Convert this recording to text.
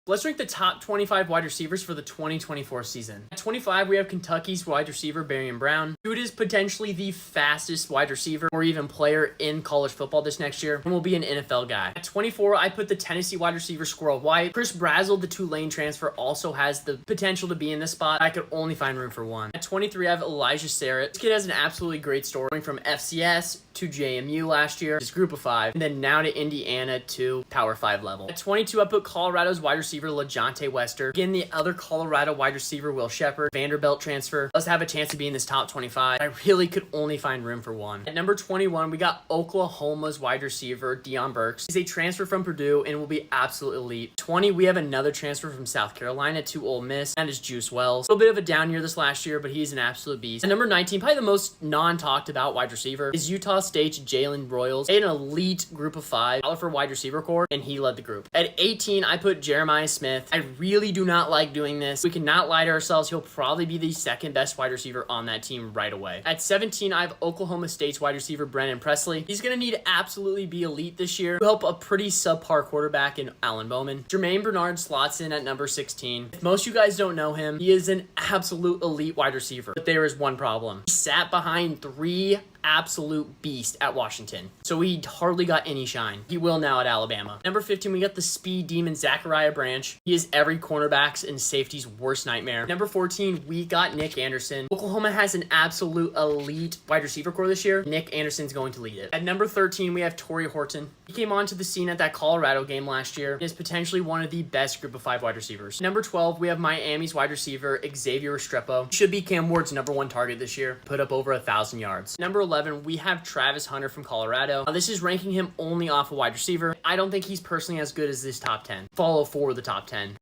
Let's rank the top 25 wide receivers for the 2024 season. At 25, we have Kentucky's wide receiver, Barian Brown. Dude is potentially the fastest wide receiver or even player in college football this next year and will be an NFL guy. At 24, I put the Tennessee wide receiver, Squirrel White. Chris Brazzell, the Tulane transfer, also has the potential to be in this spot. I could only find room for one. At 23, I have Elijah Sarrett. This kid has an absolutely great story, going from FCS to JMU last year, his group of 5, and then now to Indiana to Power 5 level. At 22, I put Colorado's wide receiver, LaJohntay Wester. Again, the other Colorado wide receiver, Will Shepherd, Vanderbilt transfer, does have a chance to be in this top 25. I really could only find room for one. At number 21, we got Oklahoma's wide receiver, Deion Burks. He's a transfer from Purdue and will be absolute elite. 20, we have another transfer from South Carolina to Ole Miss, and is Juice Wells. A little bit of a down year this last year, but he's an absolute beast. At number 19, probably the most non-talked about wide receiver, is Utah State's Jalen Broyles. They had an elite group of 5 for wide receiver core, and he led the group. At 18, I put Jeremiah Smith. I really do not like doing this. We cannot lie to ourselves. He'll probably be the second best wide receiver on that team right away. At 17, I have Oklahoma State's wide receiver, Brennan Presley. He's going to need to absolutely be elite this year to help a pretty subpar quarterback in Alan Bowman. Jermaine Bernard slots in at number 16. If most of you guys don't know him, he is an absolute elite wide receiver, but there is one problem. He sat behind 3 absolute beast at Washington, so he hardly got any shine. He will now at Alabama. Number 15, we got the speed demon Zachariah Branch. He is every cornerback's and safety's worst nightmare. Number 14, we got Nick Anderson. Oklahoma has an absolute elite wide receiver core this year. Nick Anderson's going to lead it. At number 13, we have Torrey Horton. He came onto the scene at that Colorado game last year and is potentially one of the best group of 5 wide receivers. Number 12, we have Miami's wide receiver Xavier Restrepo. He should be Cam Ward's number 1 target this year. Put up over 1,000 yards. Number 11, we have Travis Hunter from Colorado. Now, this is ranking him only off a wide receiver. I don't think he's personally as good as this top 10. Follow for the top 10.